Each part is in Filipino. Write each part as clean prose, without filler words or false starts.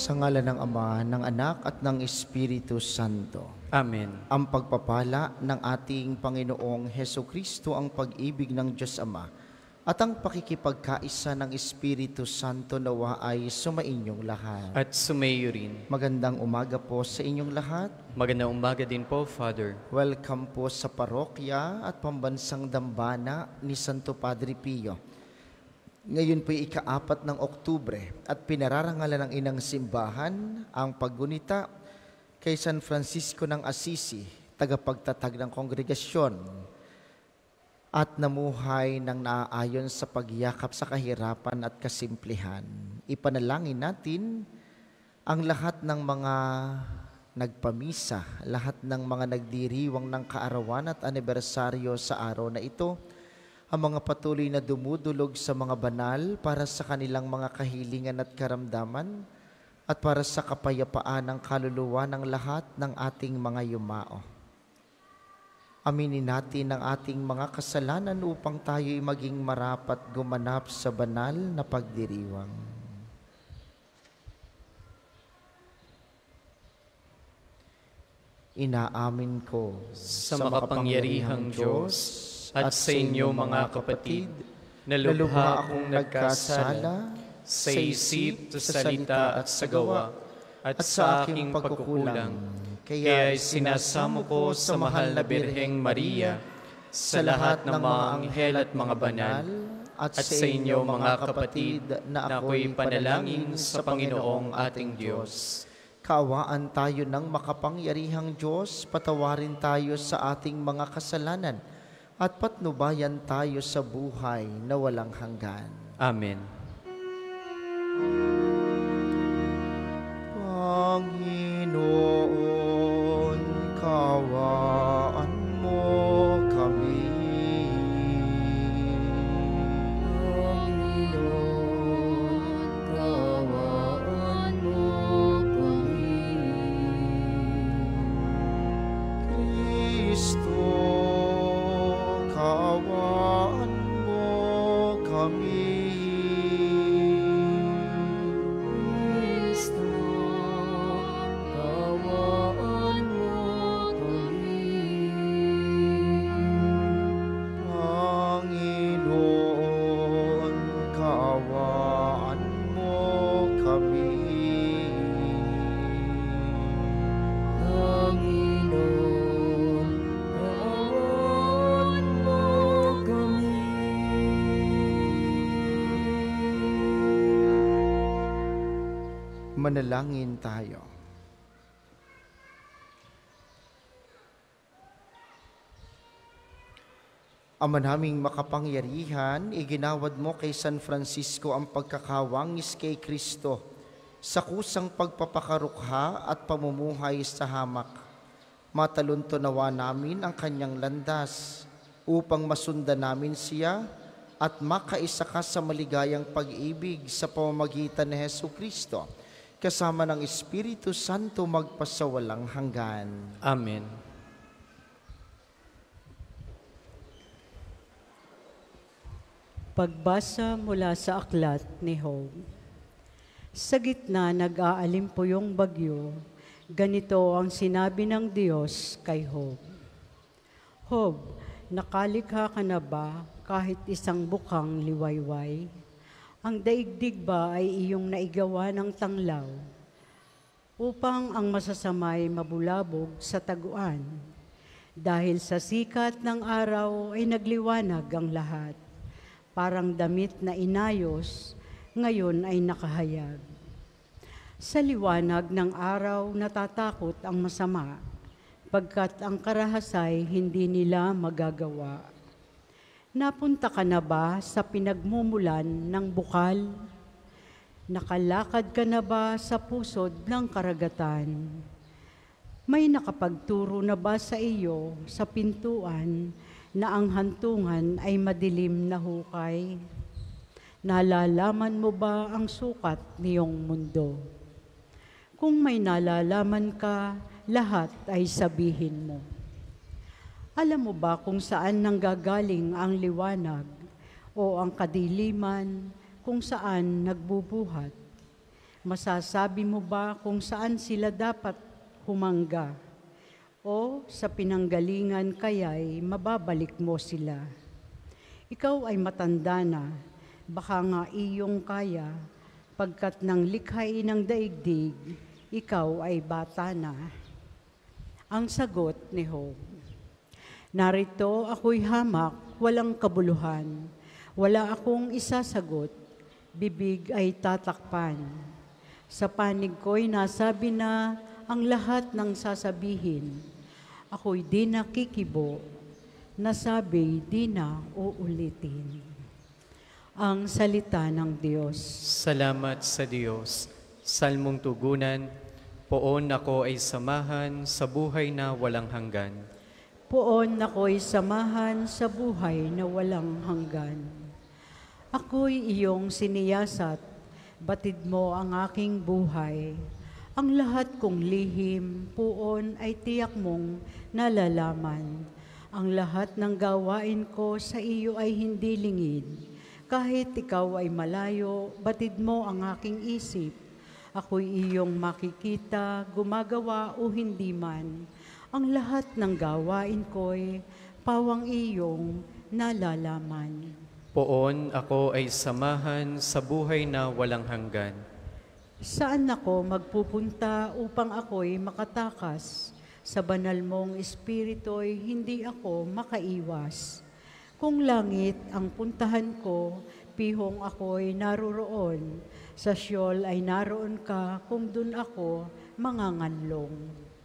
Sa ngalan ng Ama, ng Anak at ng Espiritu Santo. Amen. Ang pagpapala ng ating Panginoong Hesukristo, ang pag-ibig ng Diyos Ama, at ang pakikipagkaisa ng Espiritu Santo nawa ay sumainyong lahat. At sumayo rin. Magandang umaga po sa inyong lahat. Magandang umaga din po, Father. Welcome po sa parokya at pambansang dambana ni Santo Padre Pio. Ngayon po ika-4 ng Oktubre at pinararangalan ng Inang Simbahan ang paggunita kay San Francisco ng Assisi, tagapagtatag ng kongregasyon at namuhay ng naaayon sa pagyakap sa kahirapan at kasimplihan. Ipanalangin natin ang lahat ng mga nagpamisa, lahat ng mga nagdiriwang ng kaarawan at anibersaryo sa araw na ito, ang mga patuloy na dumudulog sa mga banal para sa kanilang mga kahilingan at karamdaman at para sa kapayapaan ng kaluluwa ng lahat ng ating mga yumao. Aminin natin ang ating mga kasalanan upang tayo'y maging marapat gumanap sa banal na pagdiriwang. Inaamin ko Sa makapangyarihang Diyos at sa inyo mga kapatid, na lubha akong nagkasala sa isip, sa salita at sa gawa, at sa aking pagkukulang. Kaya sinasamo ko sa mahal na Birheng Maria, sa lahat ng mga anghel at mga banal, at sa inyo mga kapatid, na ako'y panalangin sa Panginoong ating Diyos. Kaawaan tayo ng makapangyarihang Diyos, patawarin tayo sa ating mga kasalanan, at patnubayan tayo sa buhay na walang hanggan. Amen. Panginoon, kaawaan mo kami. Panginoon, kaawaan mo kami. Kristo, kaawaan mo kami. Kristo, kaawaan mo kami. Panginoon, kaawaan mo kami. Panginoon, kaawaan mo kami. Manalangin tayo. Ama naming makapangyarihan, iginawad mo kay San Francisco ang pagkakawangis kay Kristo sa kusang pagpapakarukha at pamumuhay sa hamak. Matalunto nawa namin ang kanyang landas upang masundan namin siya at makaisa ka sa maligayang pag-ibig sa pamamagitan ni Hesukristo, kasama ng Espiritu Santo magpasawalang hanggan. Amen. Pagbasa mula sa aklat ni Job. Sa gitna nag-aalimpuyong bagyo, ganito ang sinabi ng Diyos kay Job. Job, nakalikha ka na ba kahit isang bukang liwayway? Ang daigdig ba ay iyong naigawa ng tanglaw, upang ang masasamay mabulabog sa taguan? Dahil sa sikat ng araw ay nagliwanag ang lahat, parang damit na inayos, ngayon ay nakahayag. Sa liwanag ng araw natatakot ang masama, pagkat ang karahasay hindi nila magagawa. Napunta ka na ba sa pinagmumulan ng bukal? Nakalakad ka na ba sa pusod ng karagatan? May nakapagturo na ba sa iyo sa pintuan na ang hantungan ay madilim na hukay? Nalalaman mo ba ang sukat niyong mundo? Kung may nalalaman ka, lahat ay sabihin mo. Alam mo ba kung saan nanggagaling ang liwanag o ang kadiliman kung saan nagbubuhat? Masasabi mo ba kung saan sila dapat humangga? O sa pinanggalingan kaya'y mababalik mo sila? Ikaw ay matanda na, baka nga iyong kaya, pagkat ng likhain ng daigdig, ikaw ay bata na. Ang sagot ni Job: narito ako'y hamak, walang kabuluhan. Wala akong isasagot, bibig ay tatakpan. Sa panig ko'y nasabi na ang lahat ng sasabihin. Ako'y di nakikibo, nasabi di na uulitin. Ang salita ng Diyos. Salamat sa Diyos. Salmong tugunan, poon ako ay samahan sa buhay na walang hanggan. Poon ako'y samahan sa buhay na walang hanggan. Ako'y iyong siniyasat, batid mo ang aking buhay. Ang lahat kong lihim, puon ay tiyak mong nalalaman. Ang lahat ng gawain ko sa iyo ay hindi lingid. Kahit ikaw ay malayo, batid mo ang aking isip. Ako'y iyong makikita, gumagawa o hindi man. Ang lahat ng gawain ko'y pawang iyong nalalaman. Poon ako ay samahan sa buhay na walang hanggan. Saan ako magpupunta upang ako'y makatakas? Sa banal mong espiritu'y hindi ako makaiwas. Kung langit ang puntahan ko, pihong ako'y naroroon. Sa Siyol ay naroon ka kung dun ako manganganlong.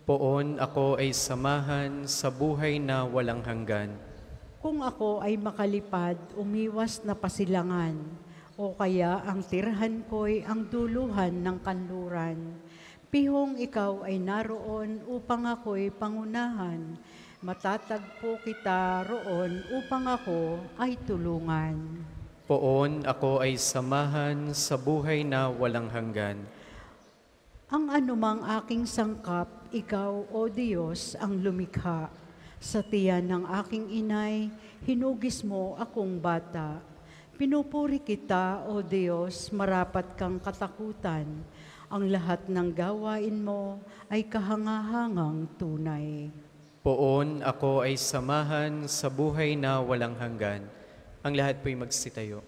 Poon ako ay samahan sa buhay na walang hanggan. Kung ako ay makalipad, umiwas na pasilangan, o kaya ang tirahan ko'y ang duluhan ng kanluran. Pihong ikaw ay naroon upang ako'y pangunahan. Matatagpo kita roon upang ako ay tulungan. Poon ako ay samahan sa buhay na walang hanggan. Ang anumang aking sangkap, ikaw, O Diyos, ang lumikha. Sa tiyan ng aking inay, hinugis mo akong bata. Pinupuri kita, O Diyos, marapat kang katakutan. Ang lahat ng gawain mo ay kahangahangang tunay. Poon ako ay samahan sa buhay na walang hanggan. Ang lahat po'y magsitayo.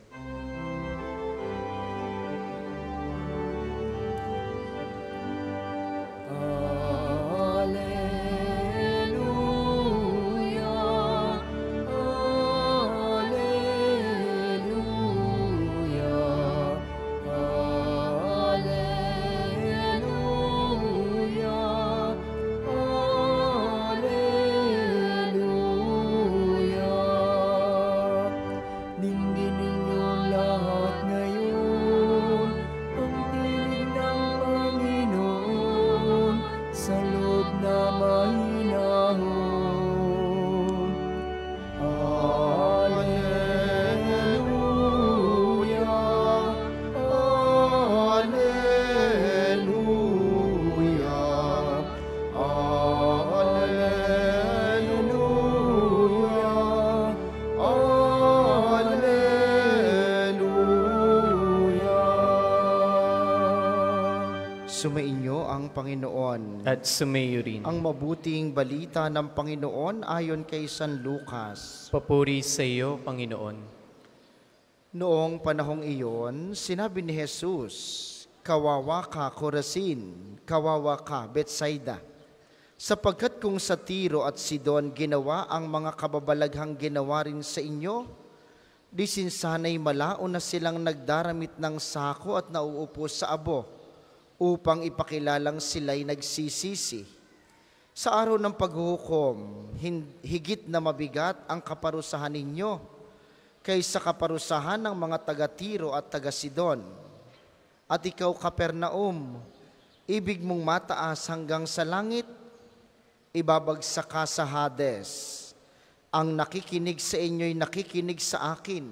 Sumainyo ang Panginoon. At sumayo rin. Ang mabuting balita ng Panginoon ayon kay San Lucas. Papuri sa iyo, Panginoon. Noong panahong iyon, sinabi ni Jesus, "Kawawa ka, Corazin, kawawa ka, Betsaida, sapagkat kung sa Tiro at Sidon ginawa ang mga kababalaghang ginawa rin sa inyo, di sinsanay malao na silang nagdaramit ng sako at nauupo sa abo, upang ipakilalang sila'y nagsisisi. Sa araw ng paghuhukom, higit na mabigat ang kaparusahan ninyo kaysa kaparusahan ng mga taga-Tiro at taga-Sidon. At ikaw, Kapernaum, ibig mong mataas hanggang sa langit, ibabagsak ka sa Hades. Ang nakikinig sa inyo'y nakikinig sa akin.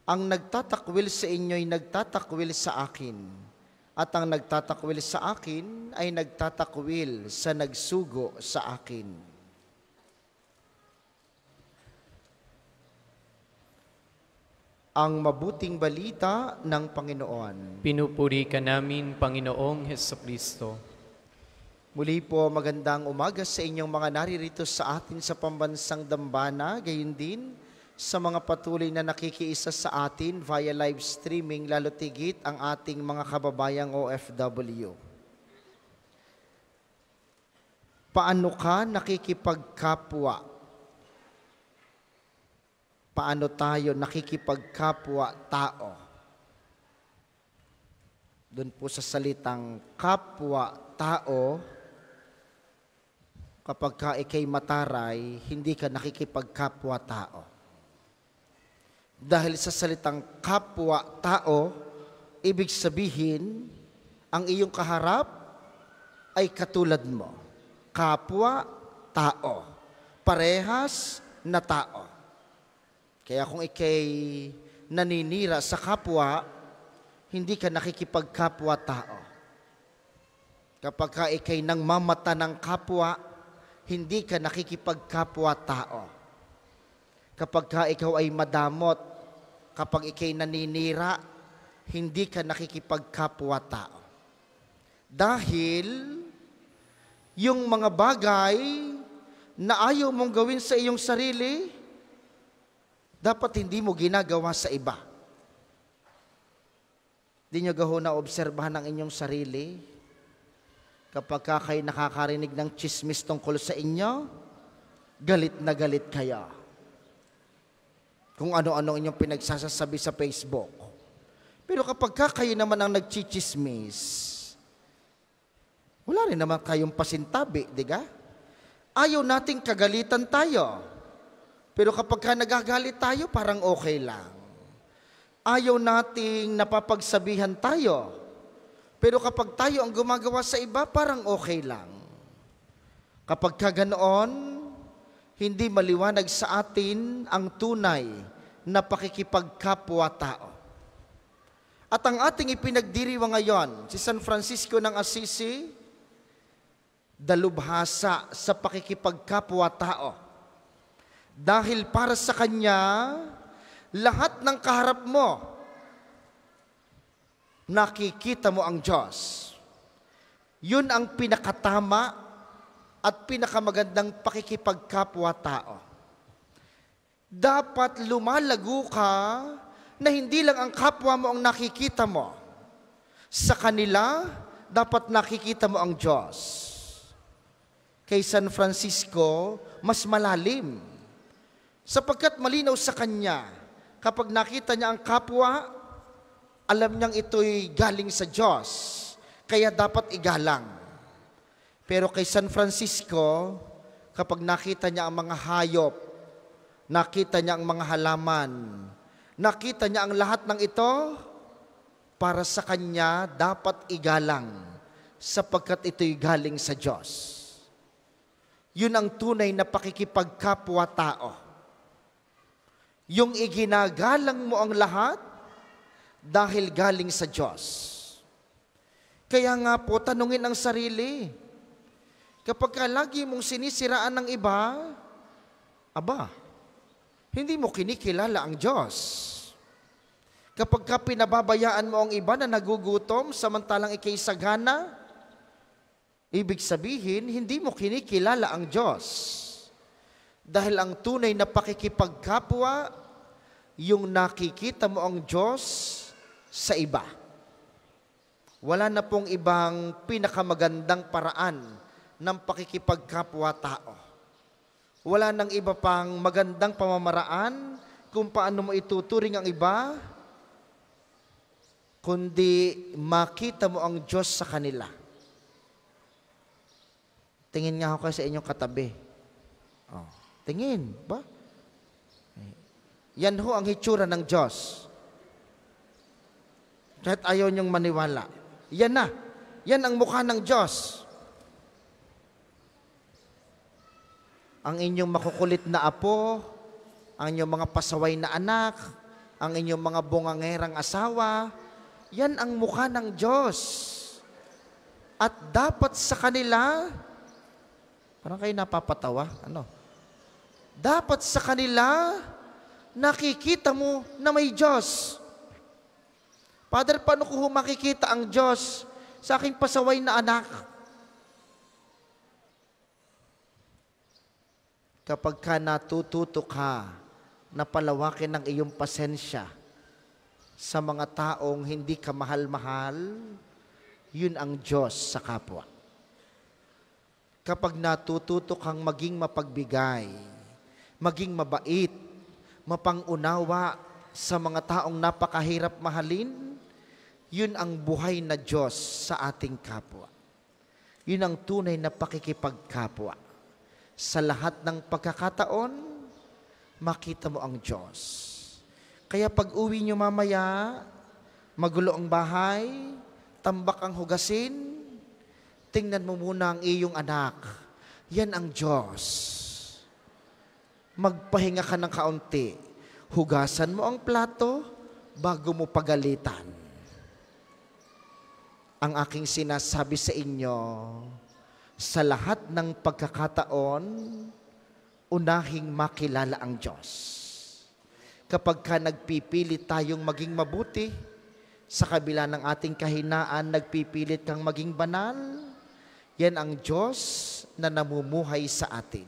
Ang nagtatakwil sa inyo'y nagtatakwil sa akin. At ang nagtatakwil sa akin ay nagtatakwil sa nagsugo sa akin." Ang mabuting balita ng Panginoon. Pinupuri ka namin, Panginoong Hesukristo. Muli po, magandang umaga sa inyong mga naririto sa atin sa pambansang dambana, gayon din sa mga patuloy na nakikiisa sa atin via live streaming, lalo tigit ang ating mga kababayang OFW. Paano ka nakikipagkapwa? Paano tayo nakikipagkapwa-tao? Doon po sa salitang kapwa-tao, kapag ka ikay mataray, hindi ka nakikipagkapwa-tao. Dahil sa salitang kapwa-tao, ibig sabihin, ang iyong kaharap ay katulad mo. Kapwa-tao. Parehas na tao. Kaya kung ikay naninira sa kapwa, hindi ka nakikipagkapwa-tao. Kapag ka ikay nang mamata ng kapwa, hindi ka nakikipagkapwa-tao. Kapag ka ikaw ay madamot, kapag ikay naninira, hindi ka nakikipagkapwa-tao. Dahil yung mga bagay na ayaw mong gawin sa iyong sarili, dapat hindi mo ginagawa sa iba. Di nyo gaho na obserbahan ang inyong sarili. Kapag kayo nakakarinig ng chismis tungkol sa inyo, galit na galit kayo. Kung ano-ano inyong pinagsasasabi sa Facebook. Pero kapag kayo naman ang nagchichismis, wala rin naman kayong pasintabi, di ba? Ayaw nating kagalitan tayo. Pero kapag ka nagagalit tayo, parang okay lang. Ayaw nating napapagsabihan tayo. Pero kapag tayo ang gumagawa sa iba, parang okay lang. Kapag ka ganoon, hindi maliwanag sa atin ang tunay na pakikipagkapwa-tao. At ang ating ipinagdiriwang ngayon, si San Francisco ng Assisi, dalubhasa sa pakikipagkapwa-tao. Dahil para sa kanya, lahat ng kaharap mo, nakikita mo ang Diyos. Yun ang pinakatama at pinakamagandang pakikipagkapwa-tao. Dapat lumalago ka na hindi lang ang kapwa mo ang nakikita mo. Sa kanila, dapat nakikita mo ang Diyos. Kay San Francisco, mas malalim. Sapagkat malinaw sa kanya, kapag nakita niya ang kapwa, alam niyang ito'y galing sa Diyos, kaya dapat igalang. Pero kay San Francisco, kapag nakita niya ang mga hayop, nakita niya ang mga halaman, nakita niya ang lahat ng ito, para sa kanya dapat igalang, sapagkat ito'y galing sa Diyos. Yun ang tunay na pakikipagkapwa-tao. Yung iginagalang mo ang lahat, dahil galing sa Diyos. Kaya nga po, tanungin ang sarili. Kapag lagi mong sinisiraan ng iba, hindi mo kinikilala ang Diyos. Kapag pinababayaan mo ang iba na nagugutom, samantalang ikay sagana, ibig sabihin, hindi mo kinikilala ang Diyos. Dahil ang tunay na pakikipagkapwa, yung nakikita mo ang Diyos sa iba. Wala na pong ibang pinakamagandang paraan ng pakikipagkapwa-tao. Wala nang iba pang magandang pamamaraan kung paano mo ituturing ang iba, kundi makita mo ang Diyos sa kanila. Tingin nga ako sa inyong katabi. Tingin, ba? Yan ho ang hitsura ng Diyos. Kahit ayaw niyong maniwala. Yan na. Yan ang mukha ng Diyos. Ang inyong makukulit na apo, ang inyong mga pasaway na anak, ang inyong mga bungangerang asawa, yan ang mukha ng Diyos. At dapat sa kanila, parang kayo napapatawa, dapat sa kanila, nakikita mo na may Diyos. Father, paano ko makikita ang Diyos sa aking pasaway na anak? Kapag ka natututo ka na palawakin ang iyong pasensya sa mga taong hindi ka mahal-mahal, yun ang Diyos sa kapwa. Kapag natututo kang maging mapagbigay, maging mabait, mapangunawa sa mga taong napakahirap mahalin, yun ang buhay na Diyos sa ating kapwa. Yun ang tunay na pakikipagkapwa. Sa lahat ng pagkakataon, makita mo ang Diyos. Kaya pag uwi nyo mamaya, magulo ang bahay, tambak ang hugasin, tingnan mo muna ang iyong anak. Yan ang Diyos. Magpahinga ka ng kaunti. Hugasan mo ang plato bago mo pagalitan. Ang aking sinasabi sa inyo, sa lahat ng pagkakataon, unahing makilala ang Diyos. Kapag ka nagpipilit tayong maging mabuti, sa kabila ng ating kahinaan, nagpipilit kang maging banal, yan ang Diyos na namumuhay sa atin.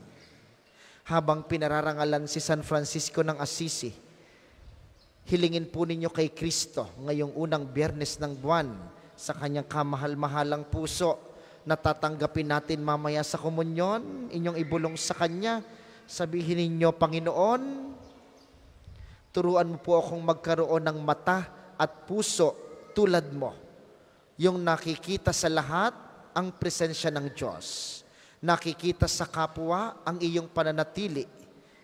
Habang pinararangalan si San Francisco ng Assisi, hilingin po ninyo kay Kristo ngayong unang Biyernes ng buwan sa kanyang kamahal-mahalang puso na tatanggapin natin mamaya sa komunyon, inyong ibulong sa Kanya. Sabihin ninyo, Panginoon, turuan mo po akong magkaroon ng mata at puso tulad mo. Yung nakikita sa lahat ang presensya ng Diyos. Nakikita sa kapwa ang iyong pananatili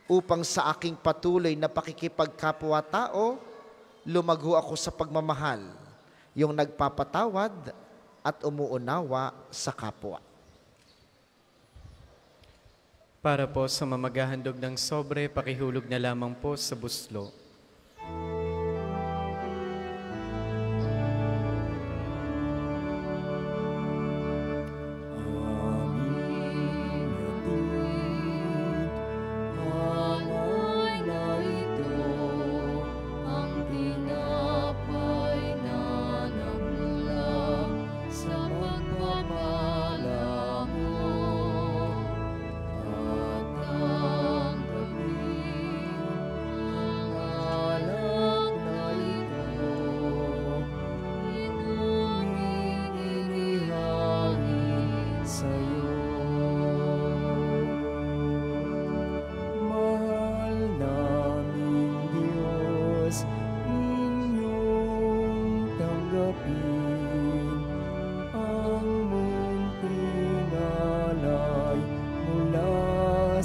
upang sa aking patuloy na pakikipagkapwa-tao, lumago ako sa pagmamahal, yung nagpapatawad at umuunawa sa kapwa. Para po sa mamaghahandog ng sobre, pakihulog na lamang po sa buslo.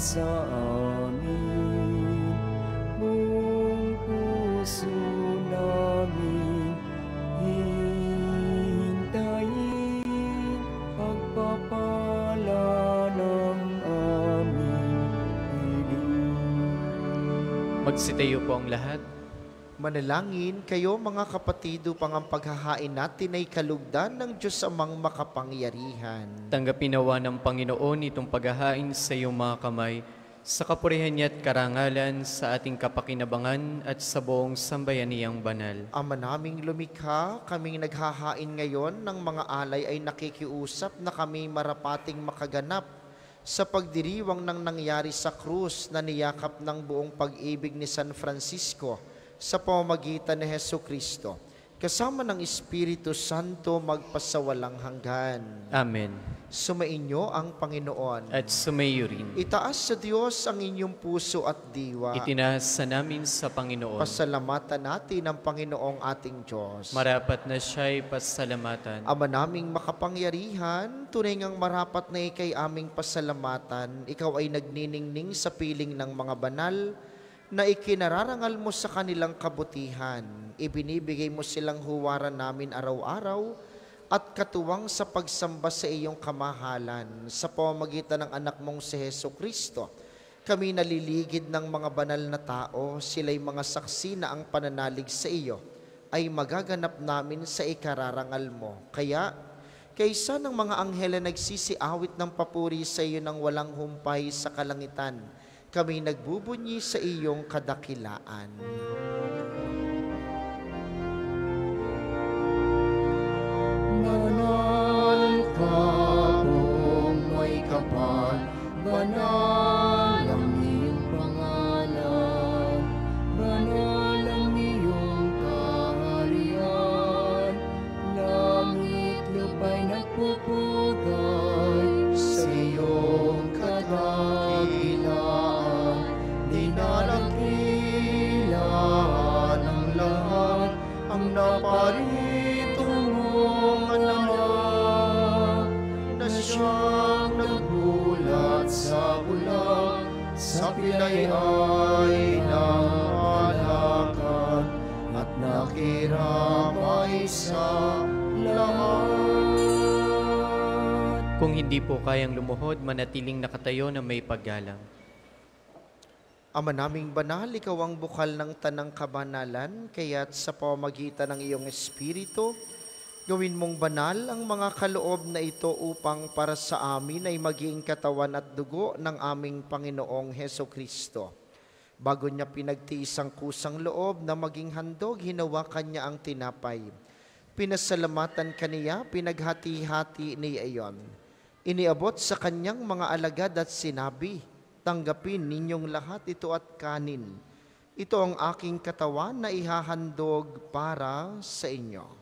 sa amin, buong puso namin hintayin pagpapala ng aming piling. Magsitayo po ang lahat. Manalangin kayo mga kapatid upang ang paghahain natin ay kalugdan ng Diyos amang makapangyarihan. Tanggapin nawa ng Panginoon itong paghahain sa iyong mga kamay, sa kapurihan niya at karangalan, sa ating kapakinabangan at sa buong sambayaniyang banal. Ama naming lumikha, kaming naghahain ngayon ng mga alay ay nakikiusap na kami marapating makaganap sa pagdiriwang ng nangyari sa krus na niyakap ng buong pag-ibig ni San Francisco sa pamamagitan ni Hesukristo, kasama ng Espiritu Santo magpasawalang hanggan. Amen. Sumainyo ang Panginoon. At sumayo rin. Itaas sa Diyos ang inyong puso at diwa. Itinaas sa namin sa Panginoon. Pasalamatan natin ang Panginoong ating Diyos. Marapat na siya'y pasalamatan. Ama naming makapangyarihan, tunay ngang marapat na ikay aming pasalamatan. Ikaw ay nagniningning sa piling ng mga banal na ikinararangal mo sa kanilang kabutihan. Ibinibigay mo silang huwaran namin araw-araw at katuwang sa pagsamba sa iyong kamahalan. Sa pamamagitan ng anak mong si Hesukristo, kami naliligid ng mga banal na tao, sila'y mga saksi na ang pananalig sa iyo ay magaganap namin sa ikararangal mo. Kaya, kaysa ng mga anghel na nagsisiawit ng papuri sa iyo ng walang humpay sa kalangitan, kami nagbubunyi sa iyong kadakilaan. Banal ka, buong may kapal, banal ang iyong pangalan, banal ang iyong kaharian, langit lupa'y nagpupugay sa iyong kadakilaan, dinadakilaan ng lahat ang naparitong mong anak na siyang nagbulat sa bulan sa pilay ng alakad at nakiramay sa lahat. Kung hindi po kayang lumuhod, manatiling nakatayo na may paggalang. Ama naming banal, ikaw ang bukal ng tanang kabanalan, kaya't sa pamamagitan ng iyong Espiritu, gawin mong banal ang mga kaloob na ito upang para sa amin ay maging katawan at dugo ng aming Panginoong Heso Kristo. Bago niya pinagtiis ang kusang loob na maging handog, hinawakan niya ang tinapay. Pinasalamatan kaniya, pinaghati-hati niya iyon. Iniabot sa kanyang mga alagad at sinabi, tanggapin ninyong lahat ito at kanin. Ito ang aking katawan na ihahandog para sa inyo.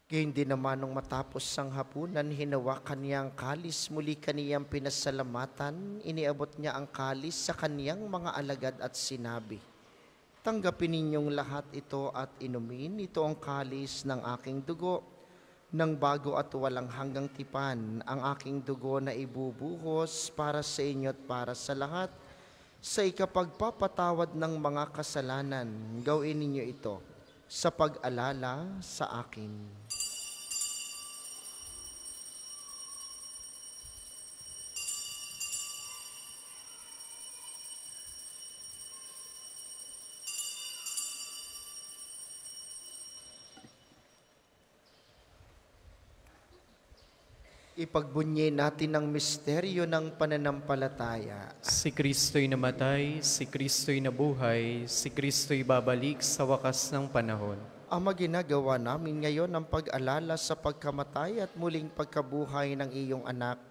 Gayon din naman nung matapos ang hapunan, hinawakan niya ang kalis, muli kaniyang pinasalamatan, iniabot niya ang kalis sa kaniyang mga alagad at sinabi, tanggapin ninyong lahat ito at inumin, ito ang kalis ng aking dugo, ng bago at walang hanggang tipan, ang aking dugo na ibubuhos para sa inyo at para sa lahat, sa ikapagpapatawad ng mga kasalanan, gawin ninyo ito sa pag-alala sa akin. Ipagbunyi natin ang misteryo ng pananampalataya. Si Kristo'y namatay, si Kristo'y nabuhay, si Kristo'y babalik sa wakas ng panahon. Ama, ginagawa namin ngayon ang pag-alala sa pagkamatay at muling pagkabuhay ng iyong anak.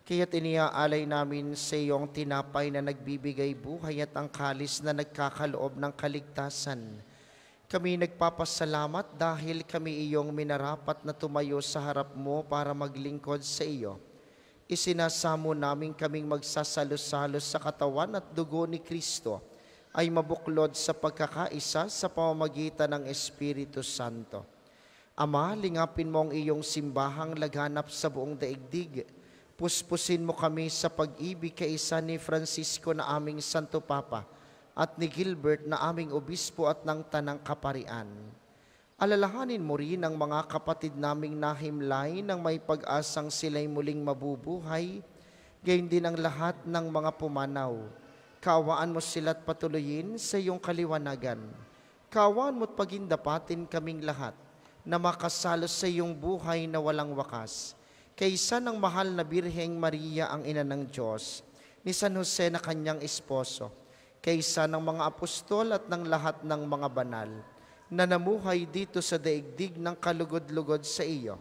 Kaya't iniaalay namin sa iyong tinapay na nagbibigay buhay at ang kalis na nagkakaloob ng kaligtasan. Kami nagpapasalamat dahil kami iyong minarapat na tumayo sa harap mo para maglingkod sa iyo. Isinasamo namin kaming magsasalo-salo sa katawan at dugo ni Kristo ay mabuklod sa pagkakaisa sa pamamagitan ng Espiritu Santo. Ama, lingapin mo ang iyong simbahang laganap sa buong daigdig. Puspusin mo kami sa pag-ibig kaisa ni Francisco na aming Santo Papa at ni Gilbert na aming obispo at ng Tanang Kaparian. Alalahanin mo rin ang mga kapatid naming nahimlay nang may pag-asang sila'y muling mabubuhay, gayon din ang lahat ng mga pumanaw. Kaawaan mo sila't patuloyin sa iyong kaliwanagan. Kaawaan mo't pagindapatin kaming lahat na makasalo sa iyong buhay na walang wakas. Kaysa ng mahal na Birheng Maria ang ina ng Diyos, ni San Jose na kanyang esposo, kaysa ng mga apostol at ng lahat ng mga banal na namuhay dito sa daigdig ng kalugod-lugod sa iyo,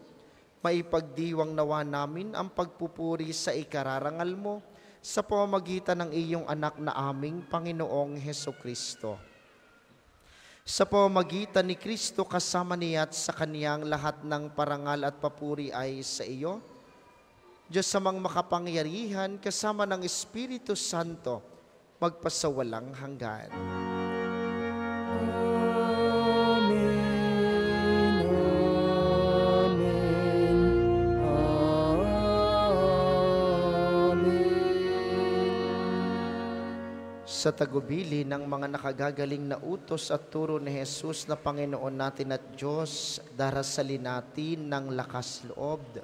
maipagdiwang nawa namin ang pagpupuri sa ikararangal mo sa pamamagitan ng iyong anak na aming Panginoong Heso Kristo. Sa pamamagitan ni Kristo kasama niya at sa kaniyang lahat ng parangal at papuri ay sa iyo, Diyos samang makapangyarihan kasama ng Espiritu Santo, magpasawalang hanggan. Amen, amen, amen. Sa tagubili ng mga nakagagaling na utos at turo ni Jesus na Panginoon natin at Diyos, darasalin natin ng lakas loob.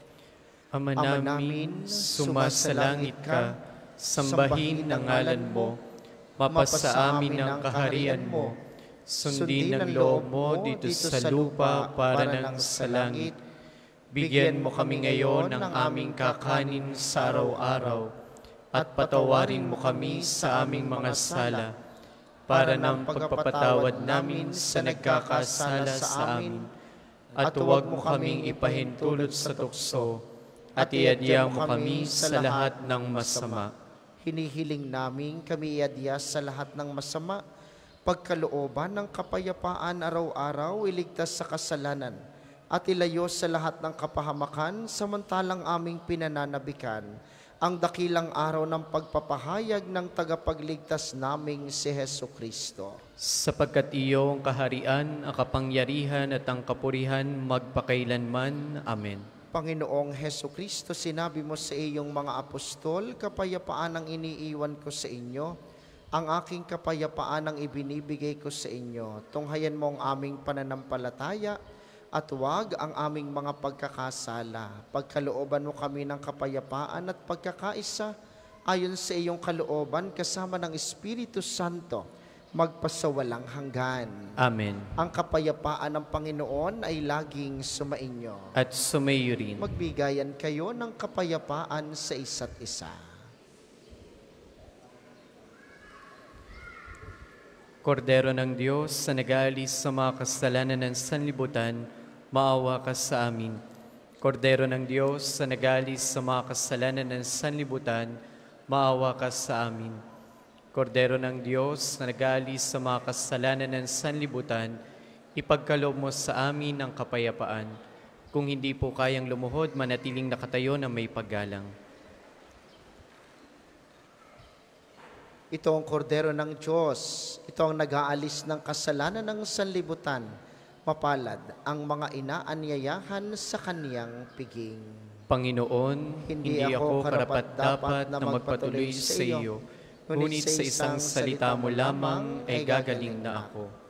Ama namin, sumasalangit ka, sambahin ang ngalan mo, mapasa amin ang kaharian mo, sundin ang loob mo dito sa lupa para nang sa langit. Bigyan mo kami ngayon ng aming kakanin sa araw-araw, at patawarin mo kami sa aming mga sala, para ng pagpapatawad namin sa nagkakasala sa amin. At huwag mo kaming ipahintulot sa tukso, at iadya mo kami sa lahat ng masama. Hinihiling namin kami iadya sa lahat ng masama, pagkalooban ng kapayapaan araw-araw, iligtas sa kasalanan, at ilayo sa lahat ng kapahamakan, samantalang aming pinananabikan ang dakilang araw ng pagpapahayag ng tagapagligtas naming si Hesu Kristo. Sapagkat iyo ang kaharian, ang kapangyarihan at ang kapurihan magpakailanman. Amen. Panginoong Hesu Kristo, sinabi mo sa iyong mga apostol, kapayapaan ang iniiwan ko sa inyo, ang aking kapayapaan ang ibinibigay ko sa inyo. Tunghayan mo ang aming pananampalataya at huwag ang aming mga pagkakasala. Pagkalooban mo kami ng kapayapaan at pagkakaisa ayon sa iyong kalooban kasama ng Espiritu Santo, magpasawalang hanggan. Amen. Ang kapayapaan ng Panginoon ay laging sumainyo. At sumayo rin. Magbigayan kayo ng kapayapaan sa isa't isa. Kordero ng Diyos, sa nag-aalis sa mga kasalanan ng sanlibutan, maawa ka sa amin. Kordero ng Diyos, sa nag-aalis sa mga kasalanan ng sanlibutan, maawa ka sa amin. Kordero ng Diyos, na nag-aalis sa mga kasalanan ng sanlibutan, ipagkaloob mo sa amin ang kapayapaan. Kung hindi po kayang lumuhod, manatiling nakatayo na may paggalang. Ito ang kordero ng Diyos. Ito ang nag-aalis ng kasalanan ng sanlibutan. Mapalad ang mga inaanyayahan sa kaniyang piging. Panginoon, hindi ako karapat-dapat na magpatuloy sa iyo, ngunit sa isang salita mo lamang ay gagaling na ako.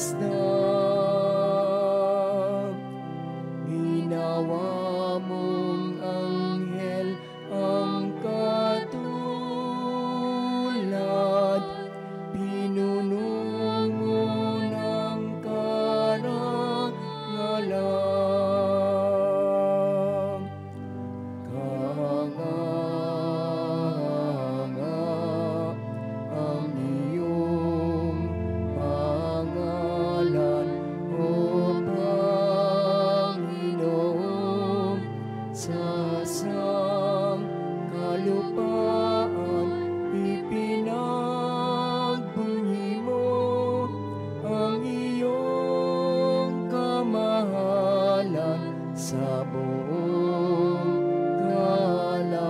pagmamasdan. Ginawa mong anghel ang katulad, pinuno mo ng karangalan. Kahanga ang iyong pangalan, O Panginoon, sa sangkalupaan ipinagbunyi mo ang iyong kamahalan sa buong kalangitan.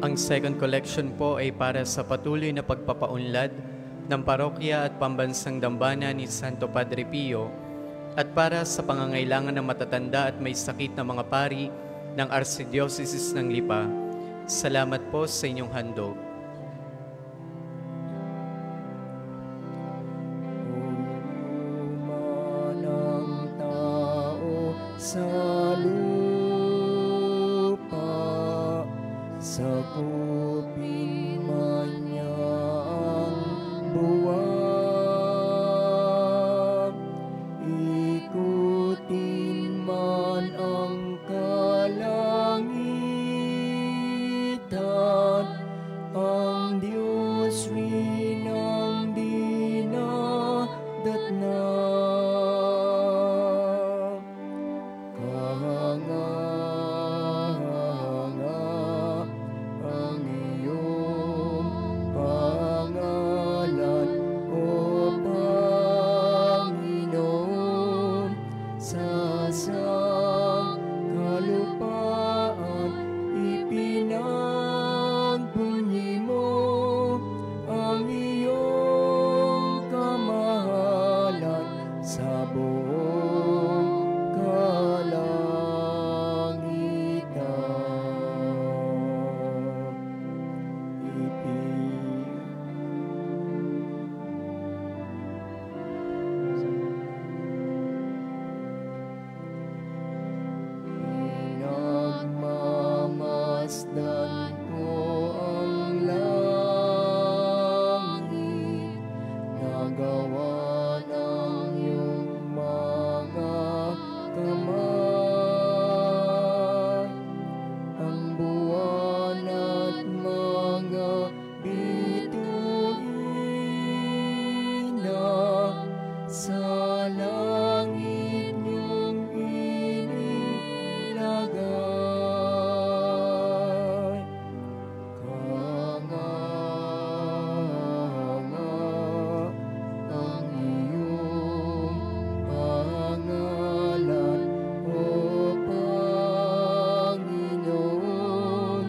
Ang second collection po ay para sa patuloy na pagpapaunlad ng parokya at pambansang dambana ni Santo Padre Pio at para sa pangangailangan ng matatanda at may sakit na mga pari ng Archdiocese ng Lipa. Salamat po sa inyong handog. Manang tao sa lupa, sakupin man niya ang buwan, ikutin man ang kalangitan, ang Diyos rin ang dinadatna. Kahanga ang iyong pangalan, O Panginoon, sa sangkalupaan ipinagbunyi mo ang iyong kamahalan sa buong Pinagmamasdan ko ang langit, nagawa ng iyong mga kamay, ang buwan at mga bituin na sa langit niyong inilagay. Kahanga ang iyong pangalan, O Panginoon,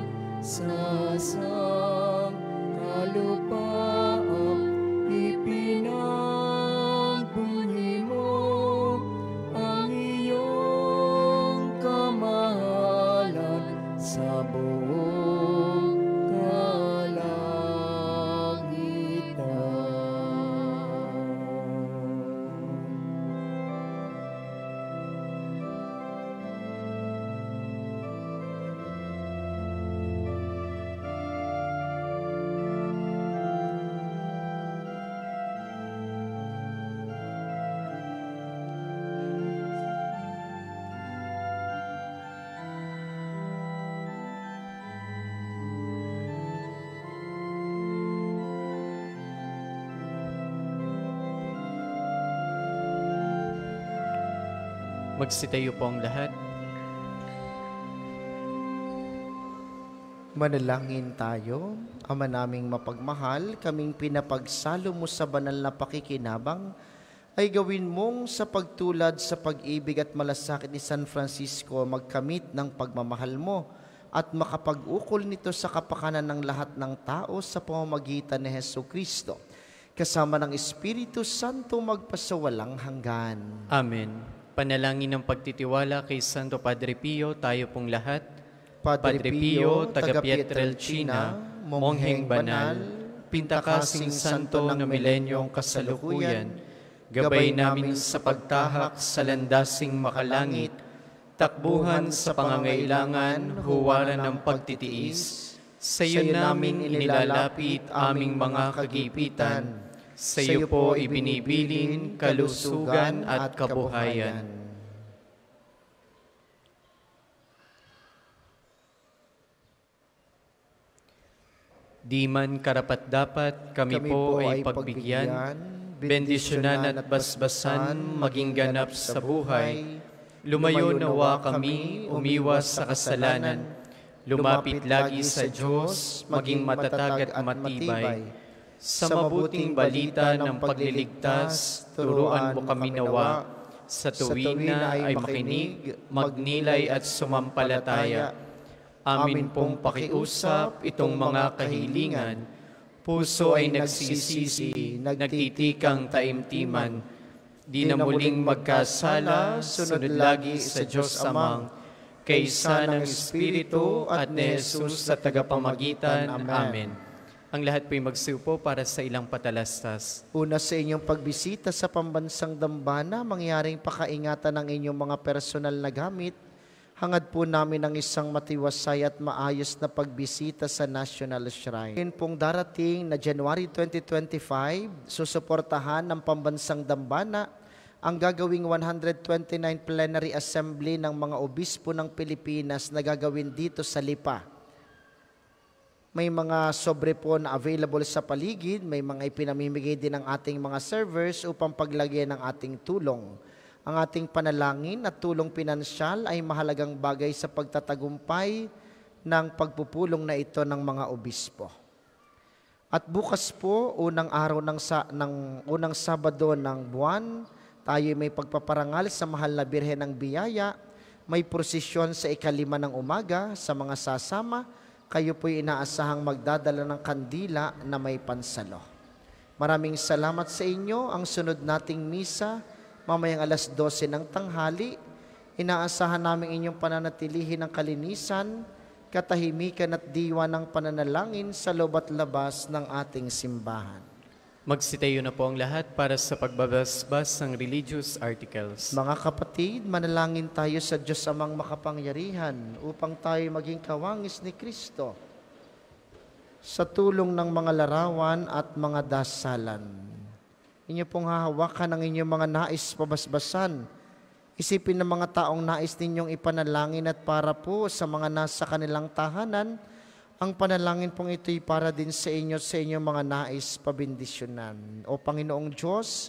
sa sangkalupaan ipinagbunyi mo ang iyong kamahalan sa buong kalangitan. Magsitayo po ang lahat. Manalangin tayo. Ama naming mapagmahal, kaming pinapagsalo mo sa banal na pakikinabang, ay gawin mong sa pagtulad sa pag-ibig at malasakit ni San Francisco magkamit ng pagmamahal mo at makapag-ukol nito sa kapakanan ng lahat ng tao sa pamamagitan ni Jesucristo, kasama ng Espiritu Santo magpasawalang hanggan. Amen. Panalangin ng pagtitiwala kay Santo Padre Pio, tayo pong lahat. Padre Pio, taga Pietrelcina, mongheng banal, pintakasing santo ng milenyong kasalukuyan, gabay namin sa pagtahak sa landasing makalangit, takbuhan sa pangangailangan, huwaran ng pagtitiis. Sa iyo namin inilalapit aming mga kagipitan. Sa iyo po ibinibilin kalusugan at kabuhayan. Di man karapat-dapat kami po ay pagbigyan, bendisyonan at basbasan maging ganap sa buhay. Lumayo nawa kami, umiwas sa kasalanan, lumapit lagi sa Diyos, maging matatag at matibay. Sa mabuting balita ng pagliligtas, turuan mo kami nawa, sa tuwing na ay makinig, magnilay at sumampalataya. Amin pong pakiusap itong mga kahilingan, puso ay nagsisisi, nagtitikang taimtiman, di na muling magkasala, sunod lagi sa Diyos Amang, kaysa ng Espiritu at ni Jesus sa tagapamagitan. Amen. Ang lahat po'y magsiupo para sa ilang patalastas. Una sa inyong pagbisita sa pambansang dambana, mangyaring pakaingatan ng inyong mga personal na gamit. Hangad po namin ang isang matiwasay at maayos na pagbisita sa National Shrine. Ngayon pong darating na January 2025, susuportahan ng pambansang dambana ang gagawing 129 Plenary Assembly ng mga obispo ng Pilipinas na gagawin dito sa Lipa. May mga sobre po na available sa paligid, may mga ipinamimigay din ng ating mga servers upang paglagyan ng ating tulong. Ang ating panalangin at tulong pinansyal ay mahalagang bagay sa pagtatagumpay ng pagpupulong na ito ng mga obispo. At bukas po, unang araw unang Sabado ng buwan, tayo may pagpaparangal sa mahal na Birhen ng Biyaya, may prosesyon sa 5:00 ng umaga sa mga sasama, kayo po'y inaasahang magdadala ng kandila na may pansalo. Maraming salamat sa inyo. Ang sunod nating misa, mamayang 12:00 ng tanghali, inaasahan namin inyong pananatilihin ng kalinisan, katahimikan at diwa ng pananalangin sa loob at labas ng ating simbahan. Magsitayo na po ang lahat para sa pagbabasbas ng religious articles. Mga kapatid, manalangin tayo sa Diyos Amang makapangyarihan upang tayo maging kawangis ni Kristo sa tulong ng mga larawan at mga dasalan. Inyo pong hahawakan ang inyong mga nais pabasbasan. Isipin ng mga taong nais ninyong ipanalangin at para po sa mga nasa kanilang tahanan, ang panalangin pong ito'y para din sa inyo sa inyong mga nais pabindisyonan. O Panginoong Diyos,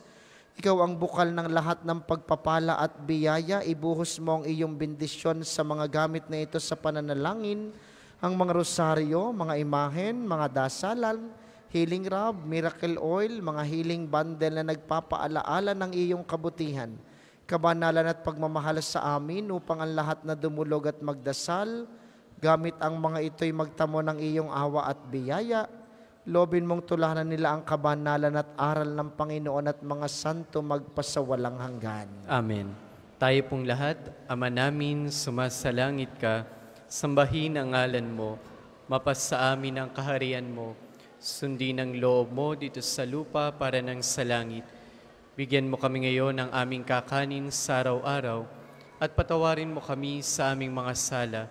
Ikaw ang bukal ng lahat ng pagpapala at biyaya, ibuhos mo ang iyong bendisyon sa mga gamit na ito sa pananalangin, ang mga rosaryo, mga imahen, mga dasalan, healing rub, miracle oil, mga healing bundle na nagpapaalaala ng iyong kabutihan, kabanalan at pagmamahal sa amin upang ang lahat na dumulog at magdasal, gamit ang mga ito'y magtamo ng iyong awa at biyaya, lobin mong tulanan nila ang kabanalan at aral ng Panginoon at mga santo magpasawalang hanggan. Amen. Tayo pong lahat, Ama namin, sumasalangit ka, sambahin ang ngalan mo, mapasa amin ang kaharian mo, sundin ang loob mo dito sa lupa para nang sa langit. Bigyan mo kami ngayon ng aming kakanin sa araw-araw at patawarin mo kami sa aming mga sala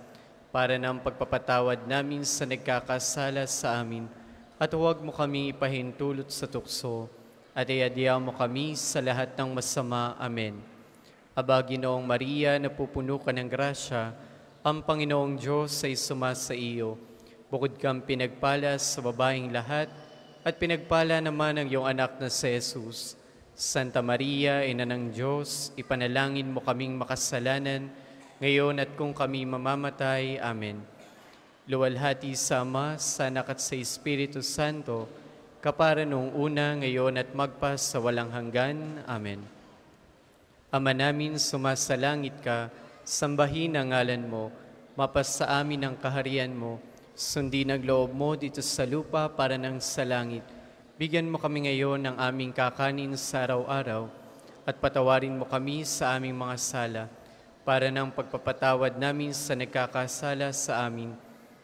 para ng pagpapatawad namin sa nagkakasala sa amin at huwag mo kami ipahintulot sa tukso at iadya mo kami sa lahat ng masama. Amen. Aba, Ginoong Maria, napupuno ka ng grasya, ang Panginoong Diyos ay sumasa iyo. Bukod kang pinagpala sa babaeng lahat, at pinagpala naman ang iyong anak na si Jesus. Santa Maria, Ina ng Diyos, ipanalangin mo kaming makasalanan, ngayon at kung kami mamamatay. Amen. Luwalhati sa Ama, sa Anak at sa Espiritu Santo, kapara noong una, ngayon at magpa sa walang hanggan. Amen. Ama namin, sumasalangit ka, sambahin ang ngalan mo, mapasa amin ang kaharian mo, sundin ang loob mo dito sa lupa para nang sa langit. Bigyan mo kami ngayon ng aming kakanin sa araw-araw at patawarin mo kami sa aming mga sala para ng pagpapatawad namin sa nagkakasala sa amin,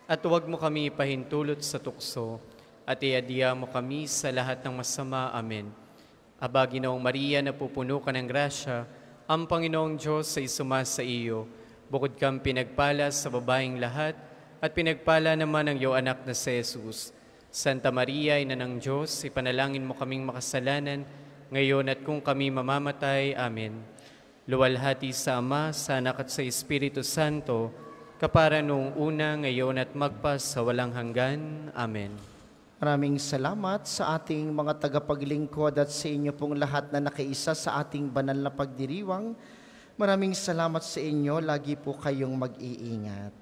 at huwag mo kami ipahintulot sa tukso, at iadya mo kami sa lahat ng masama. Amen. Aba, Ginoong Maria, napupuno ka ng grasya, ang Panginoong Diyos ay sumasa iyo. Bukod kang pinagpala sa babaeng lahat, at pinagpala naman ang iyong anak na si Jesus. Santa Maria, Ina ng Diyos, ipanalangin mo kaming makasalanan, ngayon at kung kami mamamatay. Amen. Luwalhati sa Ama, sa Anak at sa Espiritu Santo, kapara noong una, ngayon at magpas sa walang hanggan. Amen. Maraming salamat sa ating mga tagapaglingkod at sa inyo pong lahat na nakiisa sa ating banal na pagdiriwang. Maraming salamat sa inyo, lagi po kayong mag-iingat.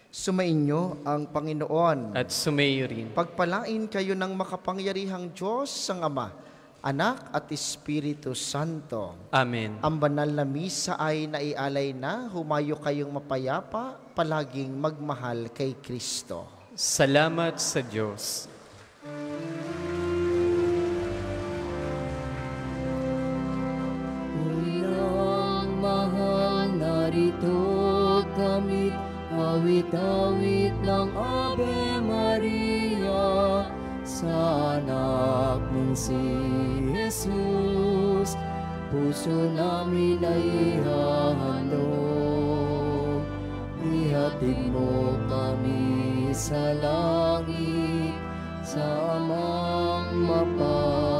Sumainyo ang Panginoon. At sumayo rin. Pagpalain kayo ng makapangyarihang Diyos ang Ama, Anak at Espiritu Santo. Amen. Ang banal na misa ay naialay na, humayo kayong mapayapa, palaging magmahal kay Kristo. Salamat sa Diyos. Unang mahal, narito kami, awit-awit ng Ave Maria, sa anak mong si Jesus, puso namin ay hahandog. Ihatid mo kami sa langit, sa amang mapag